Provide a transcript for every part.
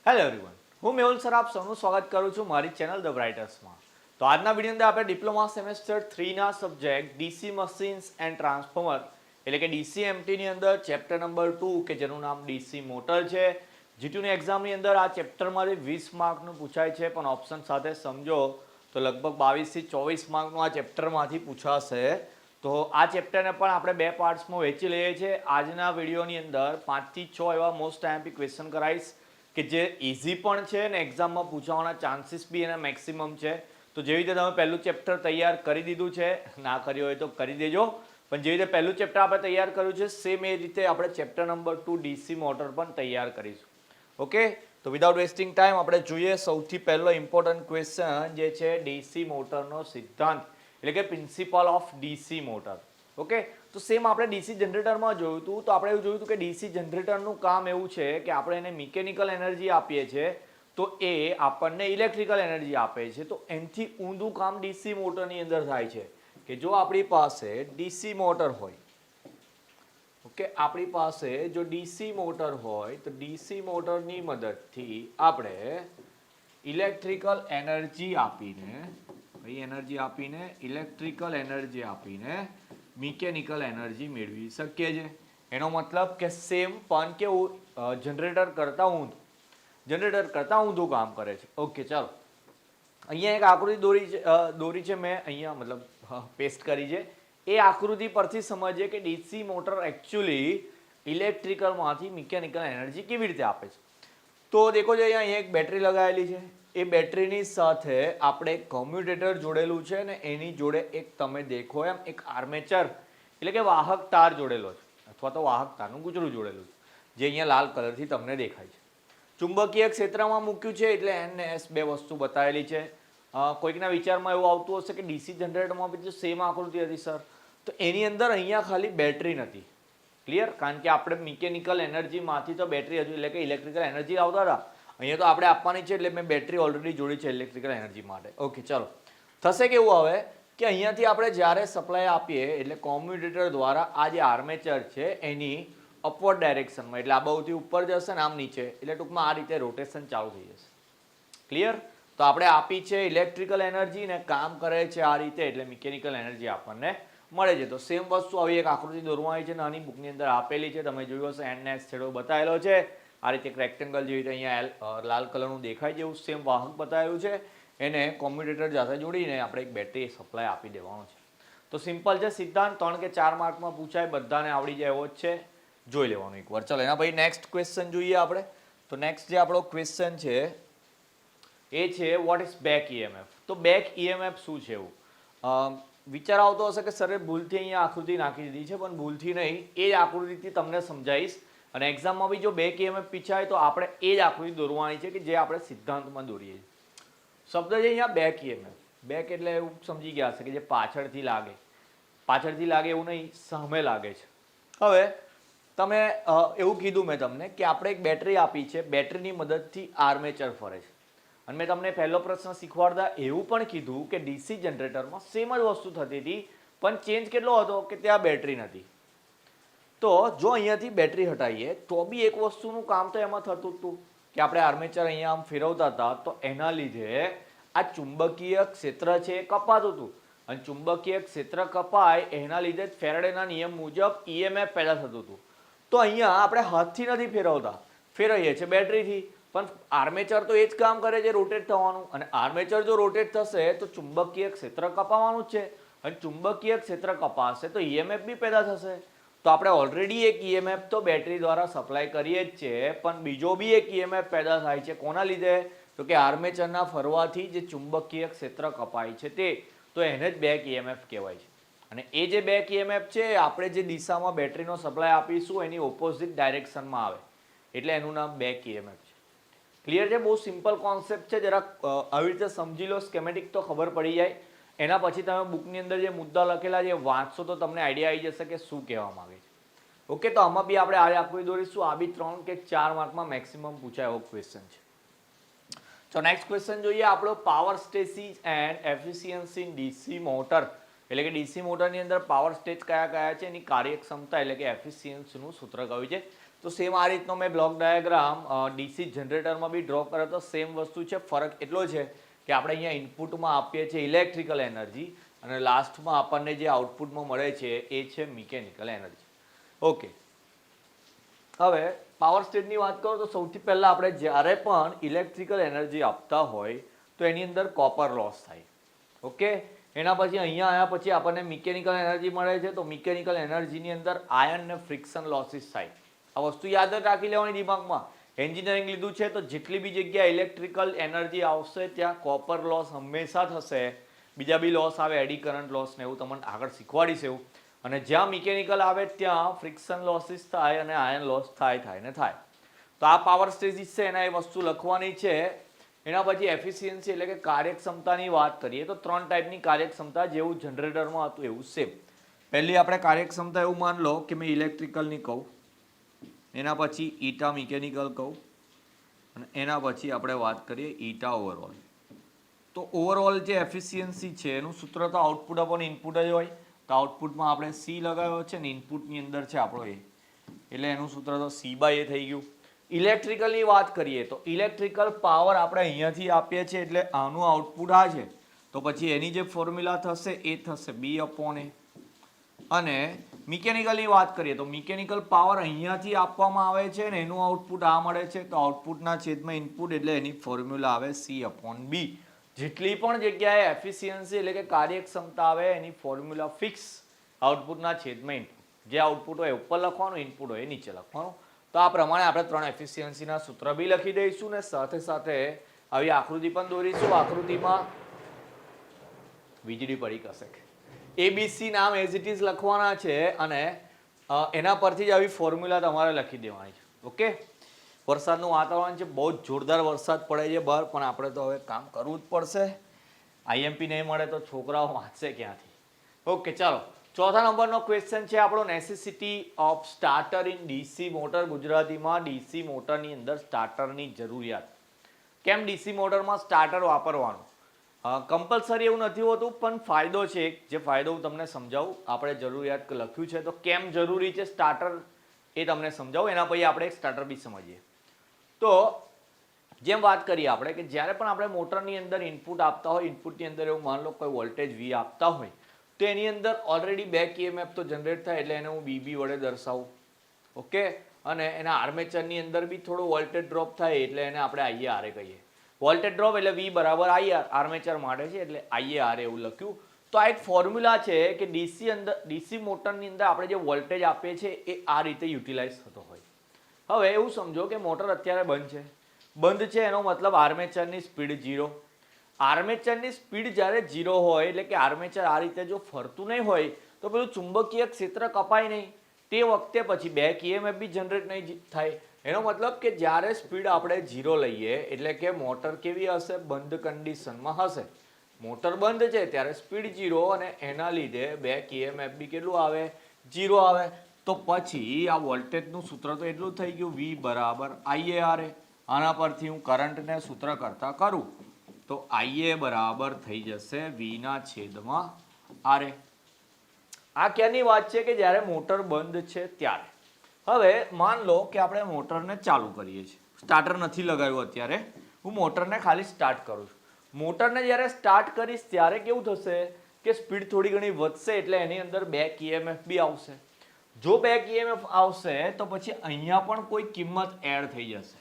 Hello everyone, હું Mehul sir આપ સૌનું સ્વાગત કરું છું મારી ચેનલ ધ બ્રાઇટર્સમાં. તો આજના વિડીયો અંદર આપણે ડિપ્લોમા સેમેસ્ટર 3ના subject DC machines and transformer એટલે કે ડીસીએમટીની અંદર ચેપ્ટર નંબર 2 કે જેનું નામ ડીસી મોટર છે. જીટીયુની એક્ઝામની અંદર આ ચેપ્ટરમાંથી 20 માર્કનું પૂછાય છે, પણ ઓપ્શન સાથે સમજો તો લગભગ 22 થી 24 માર્કનું આ ચેપ્ટરમાંથી પૂછાશે. તો આ ચેપ્ટરને પણ આપણે બે પાર્ટ્સમાં વહેંચી લઈએ છીએ. આજના વિડીયોની અંદર 5 થી 6 એવા મોસ્ટ આઈએમપી ક્વેશ્ચન કરાવીશ કે જે ઇઝી પણ છે અને એક્ઝામમાં પૂછાવાના ચાન્સીસ બી એના મેક્સિમમ છે. તો જેવી રીતે તમે પહેલું ચેપ્ટર તૈયાર કરી દીધું છે, ના કર્યું હોય તો કરી દેજો, પણ જેવી રીતે પહેલું ચેપ્ટર આપણે તૈયાર કર્યું છે સેમ એ રીતે આપણે ચેપ્ટર નંબર 2 ડીસી મોટર પણ તૈયાર કરીશું. ઓકે, તો વિધાઉટ વેસ્ટિંગ ટાઈમ આપણે જોઈએ સૌથી પહેલો ઇમ્પોર્ટન્ટ ક્વેશ્ચન જે છે ડીસી મોટરનો સિદ્ધાંત એટલે કે principal of DC motor. Okay, તો સેમ આપણે ડીસી જનરેટરમાં જોયું હતું. તો આપણે એવું જોયું હતું કે ડીસી જનરેટરનું કામ એવું છે કે આપણે એને મિકેનિકલ એનર્જી આપીએ છીએ તો એ આપણને ઇલેક્ટ્રિકલ એનર્જી આપે છે. તો એનાથી ઊંધું કામ ડીસી મોટરની અંદર થાય છે કે જો આપણી પાસે ડીસી મોટર હોય, ઓકે, આપણી પાસે જો ડીસી મોટર હોય તો ડીસી મોટરની મદદથી આપણે ઇલેક્ટ્રિકલ એનર્જી આપીને ઇલેક્ટ્રિકલ એનર્જી આપીને મિકેનિકલ એનર્જી મેળવી શકીએ છીએ. એનો મતલબ કે સેમ પણ કેવું જનરેટર કરતા ઊંધું કામ કરે છે. ઓકે, ચાલો અહીંયા એક આકૃતિ દોરી છે મેં અહીંયા મતલબ પેસ્ટ કરી છે. એ આકૃતિ પરથી સમજીએ કે ડીસી મોટર એકચ્યુઅલી ઇલેક્ટ્રિકલમાંથી મિકેનિકલ એનર્જી કેવી રીતે આપે છે. તો દેખો જો અહીંયા એક બેટરી લગાવેલી છે. એ બેટરીની સાથે આપણે કમ્યુટેટર જોડેલું છે ને એની જોડે એક તમે દેખો એમ એક આર્મેચર એટલે કે વાહક તાર જોડેલો છે અથવા તો વાહક તારનું ગુજરું જોડેલું છે જે અહીંયા લાલ કલરથી તમને દેખાય છે. ચુંબકીય ક્ષેત્રમાં મૂક્યું છે એટલે એન ને એસ બે વસ્તુ બતાવેલી છે. કોઈકના વિચારમાં એવું આવતું હશે કે ડીસી જનરેટરમાં બી સેમ આકૃતિ હતી સર, તો એની અંદર અહીંયા ખાલી બેટરી નથી. ક્લિયર? કારણ કે આપણે મિકેનિકલ એનર્જીમાંથી તો બેટરી હજુ એટલે કે ઇલેક્ટ્રિકલ એનર્જી આવતા હતા, અહીંયા તો આપણે આપવાની છે એટલે મેં બેટરી ઓલરેડી જોડી છે ઇલેક્ટ્રિકલ એનર્જી માટે. ઓકે, ચાલો થશે કેવું હવે કે અહીંયાથી આપણે જ્યારે સપ્લાય આપીએ એટલે કોમ્યુટેટર દ્વારા આ જે આર્મેચર છે એની અપવર્ડ ડાયરેક્શનમાં એટલે આ બાજુથી ઉપર જશે ને આમ નીચે એટલે ટૂંકમાં આ રીતે રોટેશન ચાલુ થઈ જશે. ક્લિયર? તો આપણે આપી છે ઇલેક્ટ્રિકલ એનર્જી ને કામ કરે છે આ રીતે એટલે મિકેનિકલ એનર્જી આપણને મળે છે. તો સેમ વસ્તુ આવી એક આકૃતિ દોરવામાં આવી છે, નાની બુકની અંદર આપેલી છે, તમે જોયું હશે એન એસ છેડો બતાવેલો છે આ રીતે એક રેક્ટેંગલ જેવી રીતે અહીંયા લાલ કલરનું દેખાય છે એવું સેમ વાહક બતાવ્યું છે. એને કોમ્યુટેટર સાથે જોડીને આપણે એક બેટરી સપ્લાય આપી દેવાનો છે. તો સિમ્પલ છે સિદ્ધાંત, 3 કે 4 માર્કમાં પૂછાય, બધાને આવડી જાય એવો જ છે, જોઈ લેવાનું એકવાર. ચાલો એના પછી નેક્સ્ટ ક્વેશ્ચન જોઈએ આપણે. તો નેક્સ્ટ જે આપણો ક્વેશ્ચન છે એ છે વોટ ઇઝ બેક ઈએમએફ. તો બેક ઈએમએફ શું છે એવું વિચાર આવતો હશે કે સરે ભૂલથી અહીંયા આકૃતિ નાખી દીધી છે, પણ ભૂલથી નહીં, એ જ આકૃતિથી તમને સમજાવીશ. અને એક્ઝામમાં બી જો બેક ઈએમએફ પૂછાય તો આપણે એ જ આકૃતિ દોરવાની છે કે જે આપણે સિદ્ધાંતમાં દોરીએ છીએ. શબ્દ છે અહીંયા બેક ઈએમએફ. બેક એટલે એવું સમજી ગયા હશે કે જે પાછળથી લાગે એવું નહીં, સામે લાગે છે. હવે તમે એવું કીધું મેં તમને કે આપણે એક બેટરી આપી છે, બેટરીની મદદથી આર્મેચર ફરે છે. અને મેં તમને પહેલો પ્રશ્ન શીખવાડતા એવું પણ કીધું કે ડીસી જનરેટરમાં સેમ જ વસ્તુ થતી હતી, પણ ચેન્જ કેટલો હતો કે ત્યાં બેટરી નથી. તો જો અહીંયાથી બેટરી હટાવીએ તો બી એક વસ્તુનું કામ તો એમાં થતું હતું કે આપણે આર્મેચર અહીંયા આમ ફેરવતા હતા તો એના લીધે આ ચુંબકીય ક્ષેત્ર છે એ કપાતું હતું. અને ચુંબકીય ક્ષેત્ર કપાય એના લીધે જ ફેરાડેના નિયમ મુજબ ઈએમએફ પેદા થતું હતું. તો અહીંયા આપણે હાથથી નથી ફેરવતા, ફેરવીએ છીએ બેટરીથી, પણ આર્મેચર તો એ જ કામ કરે છે, રોટેટ થવાનું. અને આર્મેચર જો રોટેટ થશે તો ચુંબકીય ક્ષેત્ર કપાવાનું જ છે, અને ચુંબકીય ક્ષેત્ર કપાશે તો ઈએમએફ બી પેદા થશે. તો આપણે ઓલરેડી એક ઈએમએફ તો બેટરી દ્વારા સપ્લાય કરીએ જ છે, પણ બીજો બી એક ઈએમએફ પેદા થાય છે. કોના લીધે? તો કે આર્મેચરના ફરવાથી જે ચુંબકીય ક્ષેત્ર કપાય છે તે, તો એને જ બેક ઈએમએફ કહેવાય છે. અને એ જે બેક ઈએમએફ છે આપણે જે દિશામાં બેટરીનો સપ્લાય આપીશું એની ઓપોઝિટ ડાયરેક્શનમાં આવે એટલે એનું નામ બેક ઈએમએફ છે. ક્લિયર છે? બહુ સિમ્પલ કોન્સેપ્ટ છે, જરાક આવી રીતે સમજી લો, સ્કેમેટિક તો ખબર પડી જાય. એના પછી તમે બુકની અંદર જે મુદ્દા લખેલા છે વાંચશો તો તમને આઈડિયા આવી જશે કે શું કહેવા માંગે છે. ઓકે, તો આમાં બી આપણે આ આકૃતિ દોરીશું. આ બી 3 કે 4 માર્કમાં મેક્સિમમ પૂછાય એવો ક્વેશ્ચન છે. તો નેક્સ્ટ ક્વેશ્ચન જોઈએ આપણો power stages and efficiency in DC motor એટલે કે ડીસી મોટરની અંદર પાવર સ્ટેજ કયા કયા છે, એની કાર્યક્ષમતા એટલે કે એફિશિયન્સીનું સૂત્ર કયું છે. તો તો સેમ આ રીતનો મેં બ્લોક ડાયાગ્રામ ડીસી જનરેટરમાં બી ડ્રો કર્યો તો સેમ વસ્તુ છે. ફરક એટલો છે કે આપણે અહીંયા ઇનપુટમાં આપીએ છીએ ઇલેક્ટ્રિકલ એનર્જી અને લાસ્ટમાં આપણને જે આઉટપુટમાં મળે છે એ છે મિકેનિકલ એનર્જી. ઓકે, હવે પાવર સ્ટેજની વાત કરો તો સૌથી પહેલાં આપણે જ્યારે પણ ઇલેક્ટ્રિકલ એનર્જી આપતા હોય તો એની અંદર કોપર લોસ થાય. ઓકે, એના પછી અહીંયા આવ્યા પછી આપણને મિકેનિકલ એનર્જી મળે છે તો મિકેનિકલ એનર્જીની અંદર આયન ને ફ્રિક્શન લોસીસ થાય. આ વસ્તુ યાદ જ રાખી લેવાની દિમાગમાં. એન્જિનિયરિંગ લીધું છે તો જેટલી બી જગ્યાએ ઇલેક્ટ્રિકલ એનર્જી આવશે ત્યાં કોપર લોસ હંમેશા થશે. બીજા બી લોસ આવે, એડી કરંટ લોસ ને એવું તમને આગળ શીખવાડીશ એવું. અને જ્યાં મિકેનિકલ આવે ત્યાં ફ્રિક્શન લોસીસ થાય અને આયન લોસ થાય ને થાય. તો આ પાવર સ્ટેજીસ છે એના એ વસ્તુ લખવાની છે. એના પછી એફિશિયન્સી એટલે કે કાર્યક્ષમતાની વાત કરીએ તો 3 ટાઈપની કાર્યક્ષમતા જેવું જનરેટરમાં હતું એવું સેમ. પહેલી આપણે કાર્યક્ષમતા એવું માન લો કે મેં ઇલેક્ટ્રિકલની કહું, એના પછી ઈટા મિકેનિકલ કહું અને એના પછી આપણે વાત કરીએ ઈટા ઓવરઓલ. તો ઓવરઓલ જે એફિશિયન્સી છે એનું સૂત્ર તો આઉટપુટ અપોન ઇનપુટ જ હોય. તો આઉટપુટમાં આપણે સી લગાવ્યો છે ને ઇનપુટની અંદર છે આપણો એ, એટલે એનું સૂત્ર તો સી બાય એ થઈ ગયું. ઇલેક્ટ્રિકલની વાત કરીએ તો ઇલેક્ટ્રિકલ પાવર આપણે અહીંયાથી આપીએ છીએ એટલે આનું આઉટપુટ આ છે તો પછી એની જે ફોર્મ્યુલા થશે એ થશે બી અપોન એ. અને મિકેનિકલની વાત કરીએ તો મિકેનિકલ પાવર અહીંયાથી આપવામાં આવે છે ને એનું આઉટપુટ આ મળે છે તો આઉટપુટના છેદમાં ઇનપુટ એટલે એની ફોર્મ્યુલા આવે સી અપોન બી. જેટલી પણ જગ્યાએ એફિશિયન્સી એટલે કે કાર્યક્ષમતા આવે એની ફોર્મ્યુલા ફિક્સ, આઉટપુટના છેદમાં ઇનપુટ. જે આઉટપુટ હોય ઉપર લખવાનું, ઇનપુટ હોય નીચે લખવાનું. તો આ પ્રમાણે આપણે 3 એફિશિયન્સીના સૂત્ર બી લખી દઈશું ને સાથે સાથે આવી આકૃતિ પણ દોરીશું. આકૃતિમાં વીજળી પડી કશેક એબીસી નામ એઝ ઇટ ઇઝ લખવાના છે અને એના પરથી જ આવી ફોર્મ્યુલા તમારે લખી દેવાની છે. ઓકે, વરસાદનું વાતાવરણ છે, બહુ જ જોરદાર વરસાદ પડે છે બહાર, પણ આપણે તો હવે કામ કરવું જ પડશે. આઈએમપી નહીં મળે તો છોકરાઓ વાંચશે ક્યાંથી. ઓકે, ચાલો ચોથા નંબરનો ક્વેશ્ચન છે આપણો necessity of starter in DC motor. ગુજરાતીમાં ડીસી મોટરની અંદર સ્ટાર્ટરની જરૂરિયાત. કેમ ડીસી મોટરમાં સ્ટાર્ટર વાપરવાનું? કમ્પલસરી એવું નથી હોતું પણ ફાયદો છે. જે ફાયદો હું તમને સમજાવું. આપણે જરૂરિયાત લખ્યું છે તો કેમ જરૂરી છે સ્ટાર્ટર એ તમને સમજાવું. એના પછી આપણે એક સ્ટાર્ટર બી સમજીએ. તો જેમ વાત કરીએ આપણે કે જ્યારે પણ આપણે મોટરની અંદર ઇનપુટ આપતા હોય, ઇનપુટની અંદર એવું માન લો કોઈ વોલ્ટેજ વી આપતા હોય તો એની અંદર ઓલરેડી બેક ઈએમએફ તો જનરેટ થાય એટલે એને હું બીબી વડે દર્શાવું. ઓકે, અને એના આર્મેચરની અંદર બી થોડો વોલ્ટેજ ડ્રોપ થાય એટલે એને આપણે આઈએઆરએ કહીએ. વોલ્ટેજ ડ્રોપ એટલે વી બરાબર આઈઆર, આર્મેચર માટે છે એટલે આઈએઆર એવું લખ્યું. તો આ એક ફોર્મ્યુલા છે કે ડીસી મોટરની અંદર આપણે જે વોલ્ટેજ આપીએ છીએ એ આ રીતે યુટિલાઇઝ થતો હોય. હવે એવું સમજો કે મોટર અત્યારે બંધ છે એનો મતલબ આર્મેચરની સ્પીડ 0. આર્મેચરની સ્પીડ જ્યારે 0 હોય એટલે કે આર્મેચર આ રીતે જો ફરતું નહીં હોય તો પેલું ચુંબકીય ક્ષેત્ર કપાય નહીં. તે વખતે પછી બેક ઈએમએફ બી જનરેટ નહીં થાય. એનો મતલબ કે જ્યારે સ્પીડ આપણે 0 લઈએ એટલે કે મોટર કેવી હશે? બંધ કન્ડિશનમાં હશે. મોટર બંધ છે ત્યારે સ્પીડ 0 અને એના લીધે બેક ઈએમએફ બી કેટલું આવે? 0 આવે. તો પછી આ વોલ્ટેજનું સૂત્ર તો એટલું થઈ ગયું વી બરાબર આઈએઆરએ. આના પરથી હું કરંટને સૂત્ર કરતા કરું તો આઈએ બરાબર થઈ જશે વીના છેદમાં આરએ. આ ક્યાંની વાત છે કે જ્યારે મોટર બંધ છે ત્યારે. હવે માન લો કે આપણે મોટરને ચાલુ કરીએ છીએ, સ્ટાર્ટર નથી લગાવ્યું અત્યારે, હું મોટરને ખાલી સ્ટાર્ટ કરું છું. મોટરને જ્યારે સ્ટાર્ટ કરીશ ત્યારે કેવું થશે કે સ્પીડ થોડી ઘણી વધશે એટલે એની અંદર બેક ઈએમએફ બી આવશે. જો બેક ઈએમએફ આવશે તો પછી અહીંયા પણ કોઈ કિંમત એડ થઈ જશે.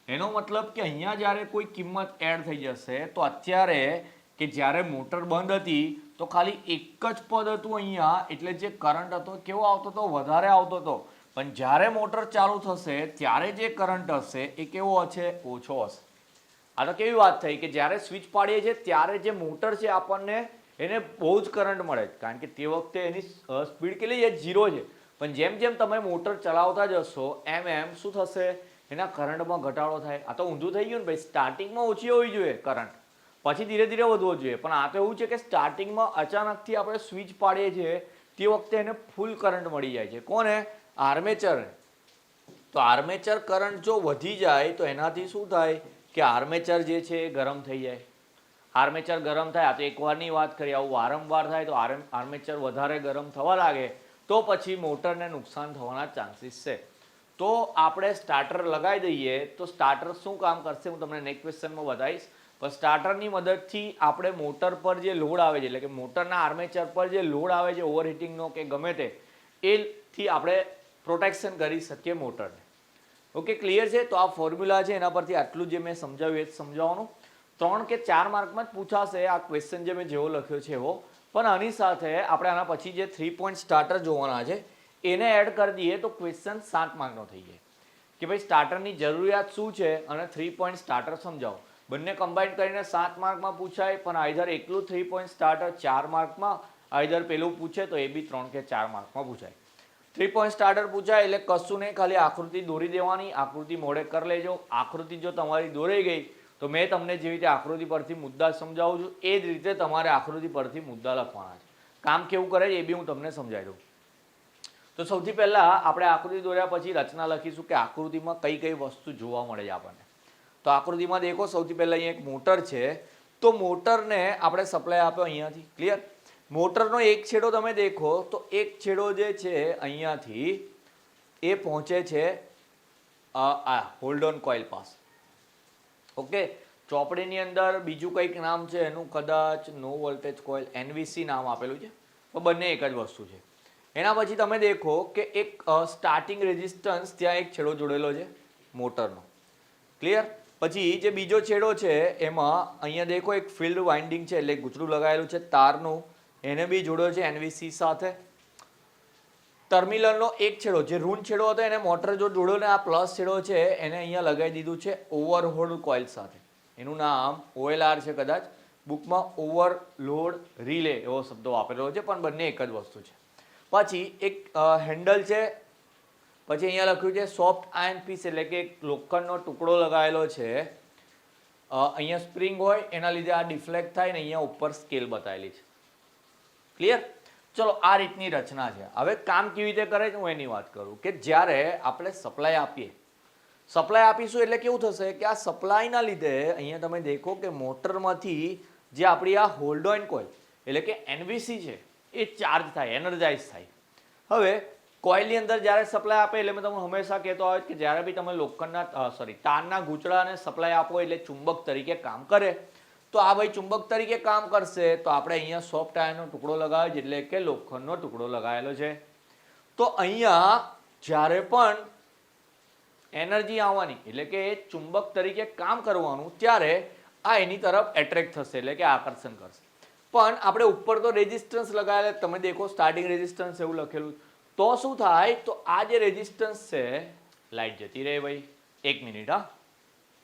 એનો મતલબ કે અહીંયા જ્યારે કોઈ કિંમત એડ થઈ જશે તો અત્યારે કે જ્યારે મોટર બંધ હતી તો ખાલી એક જ પદ હતું અહીંયા એટલે જે કરંટ હતો કેવો આવતો હતો? વધારે આવતો હતો. પણ જ્યારે મોટર ચાલુ થશે ત્યારે જે કરંટ હશે એ કેવો હશે? ઓછો હશે. આ તો કેવી વાત થઈ કે જ્યારે સ્વિચ પાડીએ છીએ ત્યારે જે મોટર છે આપણને એને બહુ જ કરંટ મળે કારણ કે તે વખતે એની સ્પીડ કેટલી છે? 0 છે. પણ જેમ જેમ તમે મોટર ચલાવતા જશો એમ શું થશે? એના કરંટમાં ઘટાડો થાય. આ તો ઊંધું થઈ ગયું ને ભાઈ. સ્ટાર્ટિંગમાં ઓછી હોવી જોઈએ કરંટ, પછી ધીરે ધીરે વધવો જોઈએ. પણ આ તો એવું છે કે સ્ટાર્ટિંગમાં અચાનકથી આપણે સ્વિચ પાડીએ છીએ તે વખતે એને ફૂલ કરંટ મળી જાય છે. કોને? આર્મેચર. તો આર્મેચર કરંટ જો વધી જાય તો એનાથી શું થાય કે આર્મેચર જે છે એ ગરમ થઈ જાય. આર્મેચર ગરમ થાય, આ તો એકવારની વાત કરીએ, આવું વારંવાર થાય તો આર્મેચર વધારે ગરમ થવા લાગે તો પછી મોટરને નુકસાન થવાના ચાન્સીસ છે. તો આપણે સ્ટાર્ટર લગાવી દઈએ તો સ્ટાર્ટર શું કામ કરશે હું તમને નેક્સ્ટ ક્વેશ્ચનમાં બતાવીશ. પણ સ્ટાર્ટરની મદદથી આપણે મોટર પર જે લોડ આવે છે એટલે કે મોટરના આર્મેચર પર જે લોડ આવે છે ઓવરહીટિંગનો કે ગમે તે એથી આપણે પ્રોટેક્શન કરી શકીએ મોટરને. ઓકે, ક્લિયર છે? તો આ ફોર્મ્યુલા છે એના પરથી આટલું જે મેં સમજાવ્યું એ જ સમજાવવાનું. 3 કે 4 માર્કમાં જ પૂછાશે આ ક્વેશ્ચન જે મેં જેવો લખ્યો છે એવો. પણ આની સાથે આપણે આના પછી જે 3 પોઈન્ટ સ્ટાર્ટર જોવાના છે એને એડ કરી દઈએ તો ક્વેશ્ચન 7 માર્કનો થઈ જાય કે ભાઈ સ્ટાર્ટરની જરૂરિયાત શું છે અને 3 પોઈન્ટ સ્ટાર્ટર સમજાવો. બંને કમ્બાઈન કરીને 7 માર્કમાં પૂછાય, પણ આઈધર એકલું 3 પોઈન્ટ સ્ટાર્ટર 4 માર્કમાં, આઈધર પેલું પૂછે તો એ બી 3 કે 4 માર્કમાં પૂછાય. 3 પોઈન્ટ સ્ટાર્ટર પૂછાય એટલે કશું નહીં, ખાલી આકૃતિ દોરી દેવાની. આકૃતિ મોડે કરી લેજો. આકૃતિ જો તમારી દોરાઈ ગઈ તો મેં તમને જેવી રીતે આકૃતિ પરથી મુદ્દા સમજાવું છું એ જ રીતે તમારે આકૃતિ પરથી મુદ્દા લખવાના છે. કામ કેવું કરે છે એ બી હું તમને સમજાવી દઉં. તો સૌથી પહેલાં આપણે આકૃતિ દોર્યા પછી રચના લખીશું કે આકૃતિમાં કઈ કઈ વસ્તુ જોવા મળે છે આપણને. તો આકૃતિમાં દેખો, સૌથી પહેલાં અહીંયા એક મોટર છે. તો મોટરને આપણે સપ્લાય આપ્યો અહીંયાથી. ક્લિયર? મોટરનો એક છેડો તમે દેખો તો એક છેડો જે છે અહીંયાથી એ પહોંચે છે આ હોલ્ડ ઓન કોઇલ પાસે. ઓકે, ચોપડીની અંદર બીજું કંઈક નામ છે એનું, કદાચ નો વોલ્ટેજ કોઇલ, NVC નામ આપેલું છે, તો બંને એક જ વસ્તુ છે. એના પછી તમે દેખો કે એક સ્ટાર્ટિંગ રેઝિસ્ટન્સ ત્યાં એક છેડો જોડેલો છે મોટરનો. ક્લિયર? પછી જે બીજો છેડો છે એમાં અહીંયા દેખો એક ફિલ્ડ વાઇન્ડિંગ છે એટલે ગૂંચળું લગાવેલું છે તારનું, એને બી જોડ્યો છે NVC સાથે. ટર્મિનલનો એક છેડો જે ઋણ છેડો હતો એને મોટર જો જોડ્યો ને આ પ્લસ છેડો છે એને અહીંયા લગાવી દીધું છે ઓવરલોડ કોઇલ સાથે. એનું નામ OLR છે, કદાચ બુકમાં ઓવરલોડ રિલે એવો શબ્દ વાપરેલો છે, પણ બંને એક જ વસ્તુ છે. પછી એક હેન્ડલ છે, પછી અહીંયા લખ્યું છે સોફ્ટ આયર્ન પીસ એટલે કે એક લોખંડનો ટુકડો લગાવેલો છે. અહીંયા સ્પ્રિંગ હોય એના લીધે આ ડિફ્લેક્ટ થાય ને અહીંયા ઉપર સ્કેલ બતાવેલી છે. ક્લિયર? ચલો, આ રીતની રચના છે. હવે કામ કેવી રીતે કરે છે હું એની વાત કરું કે જ્યારે આપણે સપ્લાય આપીએ, સપ્લાય આપીશું એટલે કેવું થશે કે આ સપ્લાયના લીધે અહીંયા તમે દેખો કે મોટરમાંથી જે આપણી આ હોલ્ડ ઓન કોઇલ એટલે કે NVC છે એ ચાર્જ થાય, એનર્જાઇઝ થાય. હવે કોઇલની અંદર જ્યારે સપ્લાય આપે એટલે મેં તમને હંમેશા કહેતો આવે કે જ્યારે બી તમે લોખંડના તારના ગૂંચળાને સપ્લાય આપો એટલે ચુંબક તરીકે કામ કરે. તો આ ભાઈ ચુંબક તરીકે કામ કરશે તો આપણે અહીંયા સોફ્ટ આયર્નનો ટુકડો લગાવ્યો છે એટલે કે લોખંડનો ટુકડો લગાવેલો છે. તો અહીંયા જ્યારે પણ એનર્જી આવવાની એટલે કે એ ચુંબક તરીકે કામ કરવાનું ત્યારે આ એની તરફ એટ્રેક્ટ થશે એટલે કે આકર્ષણ કરશે. પણ આપણે ઉપર તો રેઝિસ્ટન્સ લગાવેલા, તમે દેખો સ્ટાર્ટિંગ રેઝિસ્ટન્સ એવું લખેલું. તો શું થાય, તો આ જે રેઝિસ્ટન્સ છે, લાઈટ જતી રહે ભાઈ, 1 મિનિટ હા.